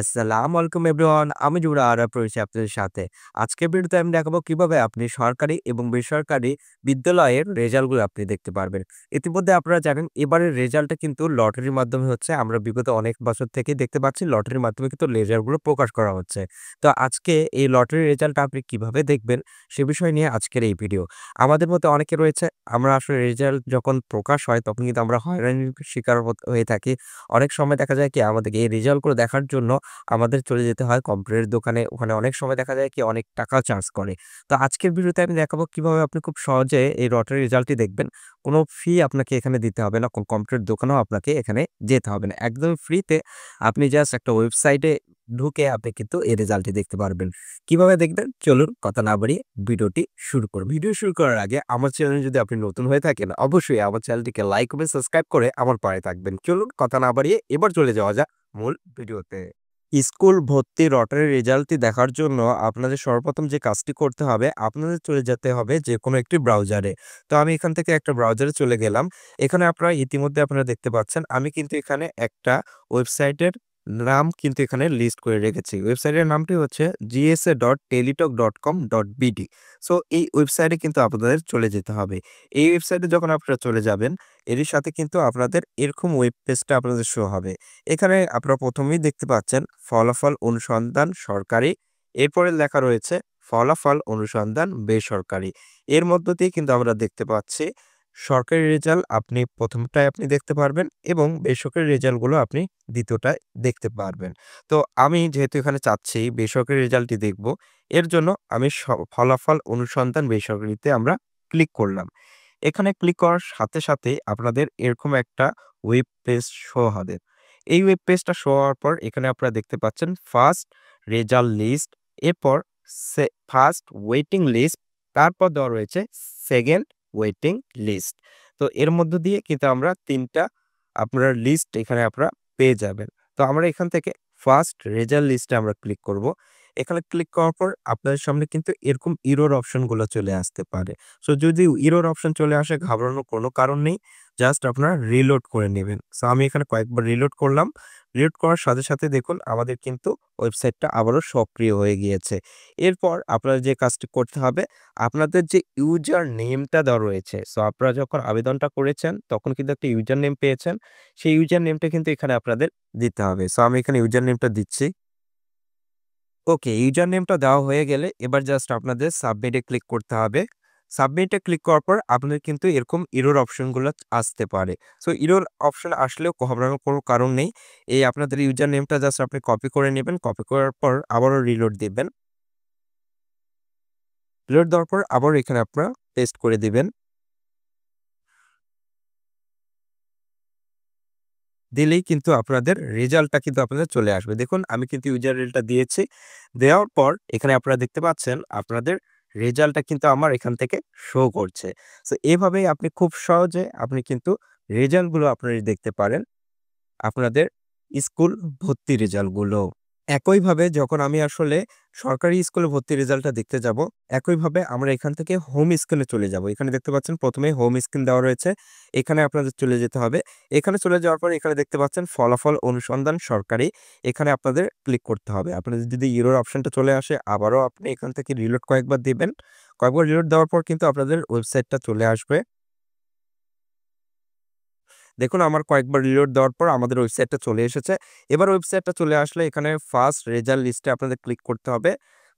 আসসালামু আলাইকুম এভরিওয়ান। আমি জুরা আরব রয়েছি আপনাদের সাথে। আজকের ভিডিওতে আমি দেখাবো কিভাবে আপনি সরকারি এবং বেসরকারি বিদ্যালয়ের রেজাল্টগুলো আপনি দেখতে পারবেন। ইতিমধ্যে আপনারা জানেন এবারের রেজাল্টটা কিন্তু লটারির মাধ্যমে হচ্ছে। আমরা বিগত অনেক বছর থেকেই দেখতে পাচ্ছি লটারির মাধ্যমে কিন্তু রেজাল্টগুলো প্রকাশ করা হচ্ছে। তো আজকে এই লটারির রেজাল্টটা আপনি কিভাবে দেখবেন সে বিষয় নিয়ে আজকের এই ভিডিও। আমাদের মধ্যে অনেকে রয়েছে আমরা আসলে রেজাল্ট যখন প্রকাশ হয় তখন কিন্তু আমরা হয়রানির শিকার হয়ে থাকি। অনেক সময় দেখা যায় কি আমাদেরকে এই রেজাল্টগুলো দেখার জন্য আমাদের চলে যেতে হয় কম্পিউটারের দোকানে। ওখানে অনেক সময় দেখা যায় কি অনেক টাকা চার্জ করে। তো আজকের ভিডিওতে আমি দেখাবো কিভাবে আপনি খুব সহজে এই লটারির রেজাল্টটি দেখবেন। কোনো ফি আপনাকে এখানে দিতে হবে না। কম্পিউটার দোকানেও আপনাকে এখানে যেতে হবে না। একদম ফ্রিতে আপনি জাস্ট একটা ওয়েবসাইটে ঢুকে আপনি কিন্তু এই রেজাল্টটি দেখতে পারবেন। কিভাবে দেখবেন? চলুন কথা না বাড়িয়ে ভিডিওটি শুরু করুন। ভিডিও শুরু করার আগে আমার চ্যানেলে যদি আপনি নতুন হয়ে থাকেন অবশ্যই আমার চ্যানেলটিকে লাইক কমেন্ট সাবস্ক্রাইব করে আমার পাশে থাকবেন। চলুন কথা না বাড়িয়ে এবার চলে যাওয়া যাক মূল ভিডিওতে। স্কুল ভর্তি লটারির রেজাল্টটি দেখার জন্য আপনাদের সর্বপ্রথম যে কাজটি করতে হবে, আপনাদের চলে যেতে হবে যেকোনো একটি ব্রাউজারে। তো আমি এখান থেকে একটা ব্রাউজারে চলে গেলাম। এখানে আপনারা ইতিমধ্যে আপনারা দেখতে পাচ্ছেন আমি কিন্তু এখানে একটা ওয়েবসাইটের নাম কিন্তু এখানে লিস্ট করে রেখেছি। ওয়েবসাইটের নামটি হচ্ছে gsa.teletalk.com.bd। সো এই ওয়েবসাইটে কিন্তু আপনাদের চলে যেতে হবে। এই ওয়েবসাইটে যখন আপনারা চলে যাবেন, এরই সাথে কিন্তু আপনাদের এরকম ওয়েব পেজটা আপনাদের শো হবে। এখানে আপনারা প্রথমেই দেখতে পাচ্ছেন ফলাফল অনুসন্ধান সরকারি। এরপরে লেখা রয়েছে ফলাফল অনুসন্ধান বেসরকারি। এর মধ্য দিয়ে কিন্তু আমরা দেখতে পাচ্ছি সরকারি রেজাল্ট আপনি প্রথমটায় আপনি দেখতে পারবেন এবং বেসরকারি রেজাল্টগুলো আপনি দ্বিতীয়টায় দেখতে পারবেন। তো আমি যেহেতু এখানে চাচ্ছি বেসরকারি রেজাল্টটি দেখব, এর জন্য আমি ফলাফল অনুসন্ধান বেসরকারিতে আমরা ক্লিক করলাম। এখানে ক্লিক করার সাথে সাথেই আপনাদের এরকম একটা ওয়েব পেজ শো হবে। এই ওয়েব পেজটা শো হওয়ার পর এখানে আপনারা দেখতে পাচ্ছেন ফার্স্ট রেজাল্ট লিস্ট, এরপর ফার্স্ট ওয়েটিং লিস্ট, তারপর দেওয়া রয়েছে সেকেন্ড ওয়েটিং লিস্ট। তো এর মধ্য দিয়ে কিন্তু আমরা ৩ টা আপনার লিস্ট এখানে আপনারা পেয়ে যাবেন। তো আমরা এখান থেকে ফার্স্ট রেজাল্ট লিস্টে আমরা ক্লিক করব। এখানে ক্লিক করার পর আপনাদের সামনে কিন্তু এরকম ইরর অপশনগুলো চলে আসতে পারে। সো যদি ইরর অপশন চলে আসে ঘাবড়ানোর কোনো কারণ নেই। জাস্ট আপনারা রিলোড করে নিবেন। সো আমি এখানে কয়েকবার রিলোড করলাম। রিলোড করার সাথে সাথে দেখুন আমাদের কিন্তু ওয়েবসাইটটা আবারও সক্রিয় হয়ে গিয়েছে। এরপর আপনারা যে কাজটি করতে হবে, আপনাদের যে ইউজার নেমটা দেওয়া রয়েছে, সো আপনারা যখন আবেদনটা করেছেন তখন কিন্তু একটা ইউজার নেম পেয়েছেন। সেই ইউজার নেমটা কিন্তু এখানে আপনাদের দিতে হবে। সো আমি এখানে ইউজার নেমটা দিচ্ছি। ওকে, ইউজার নেমটা দেওয়া হয়ে গেলে এবার জাস্ট আপনাদের সাবমিটে ক্লিক করতে হবে। সাবমিটে ক্লিক করার পর আপনাদের কিন্তু এরকম ইরর অপশনগুলো আসতে পারে। সো ইরর অপশন আসলেও ঘাবড়ানোর কোনো কারণ নেই। এই আপনাদের ইউজার নেমটা জাস্ট আপনি কপি করে নেবেন। কপি করার পর আবারও রিলোড দিবেন। রিলোড দেওয়ার পর আবারও এখানে আপনারা পেস্ট করে দিবেন। দিলেই কিন্তু আপনাদের রেজাল্টটা কিন্তু আপনাদের চলে আসবে। দেখুন আমি কিন্তু ইউজার রেলটা দিয়েছি। দেওয়ার পর এখানে আপনারা দেখতে পাচ্ছেন আপনাদের রেজাল্টটা কিন্তু আমার এখান থেকে শো করছে। সো এভাবেই আপনি খুব সহজে আপনি কিন্তু রেজাল্টগুলো আপনারা দেখতে পারেন। আপনাদের স্কুল ভর্তি রেজাল্টগুলো। একইভাবে যখন আমি আসলে সরকারি স্কুলে ভর্তির রেজাল্টটা দেখতে যাব, একইভাবে আমরা এখান থেকে হোম স্ক্রিনে চলে যাব। এখানে দেখতে পাচ্ছেন ১ম এই হোম স্ক্রিন দেওয়া রয়েছে। এখানে আপনাদের চলে যেতে হবে। এখানে চলে যাওয়ার পর এখানে দেখতে পাচ্ছেন ফলাফল অনুসন্ধান সরকারি। এখানে আপনাদের ক্লিক করতে হবে। আপনাদের যদি ইরর অপশনটা চলে আসে আবারও আপনি এখান থেকে রিলোড কয়েকবার দিবেন। কয়েকবার রিলোড দেওয়ার পর কিন্তু আপনাদের ওয়েবসাইটটা চলে আসবে। দেখুন আমার কয়েকবার রিলোড দেওয়ার পর আমাদের ওয়েবসাইটটা চলে এসেছে। এবার ওয়েবসাইটটা চলে আসলে এখানে ফার্স্ট রেজাল্ট লিস্টে আপনাদের ক্লিক করতে হবে।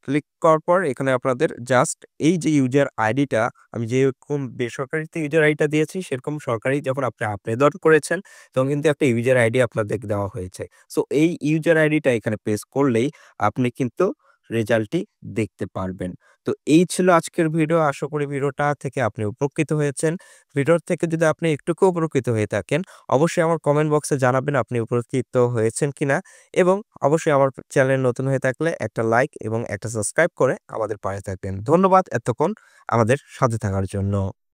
ক্লিক করার পর এখানে আপনাদের জাস্ট এই যে ইউজার আইডিটা আমি যেরকম বেসরকারিতে ইউজার আইডিটা দিয়েছি সেরকম সরকারি যখন আপনি আবেদন করেছেন তখন কিন্তু একটা ইউজার আইডি আপনাদের দেওয়া হয়েছে। সো এই ইউজার আইডিটা এখানে পেস্ট করলেই আপনি কিন্তু রেজাল্টটি দেখতে পারবেন। তো এই ছিল আজকের ভিডিও। আশা করি ভিডিওটা থেকে আপনি উপকৃত হয়েছেন। ভিডিওর থেকে যদি আপনি একটুকু উপকৃত হয়ে থাকেন, অবশ্যই আমার কমেন্ট বক্সে জানাবেন আপনি উপকৃত হয়েছেন কিনা এবং অবশ্যই আমার চ্যানেল নতুন হয়ে থাকলে একটা লাইক এবং একটা সাবস্ক্রাইব করে আমাদের পাশে থাকবেন। ধন্যবাদ এতক্ষণ আমাদের সাথে থাকার জন্য।